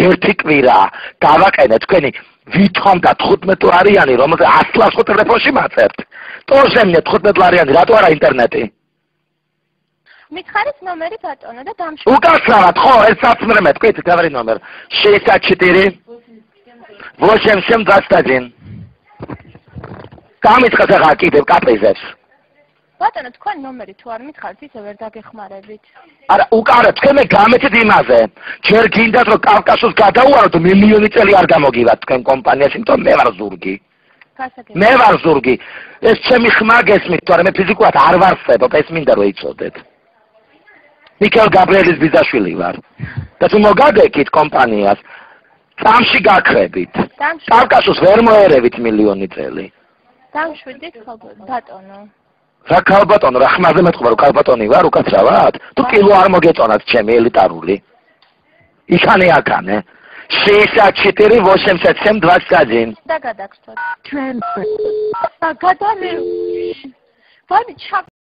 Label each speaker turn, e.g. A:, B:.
A: ერთი კვირა დავაყენე თქვენი ვითომ და 15 ლარიანი რომელზე 100 ლარს ხო ტელეფონში მაწერთ ტოზე მე 15 ლარიანი რატო არა ინტერნეტი
B: მითხარით ნომერი ბატონო და დამშვიდობ
A: უკაცრავად ხო ეს საცმრე მე თქვით გავარი ნომერ 64 8721 გამიცხეს ახლა კიდევ კაპრიზებს
B: ბატონო თქვენ ნომერი თუ არ მითხარით ისე ვერ დაგეხმარებით
A: არა უკარა თქვენ მე გამეცით იმაზე ჯერ გინდათ რომ კავკასიას გადაუარო მილიონი წელი არ გამოგივათ თქვენ კომპანიაში იმიტომ მე ვარ ზურგი მე ვარ ზურგი ეს ჩემი ხმა გესმით თორემ მე ფიზიკურად არ ვარსებობ ეს მინდა რომ იცოდეთ მიქელ გაბრიელის ბიძაშვილი ვარ და თუ მოგადეკით კომპანიას წამში გაქრებით კავკასიას ვერ მოერევით მილიონი წელი
B: დამშვიდით ბატონო
A: რა ქალბატონო რა ხმაზე მეტყობა რომ ქალბატონი ვარ უკაცრავად თუ კილო არ მოგეწონათ ჩემი ელიტარული იქანე აქანე 64 8721
B: და გადაგცდოთ და გადამე ვანი ჩა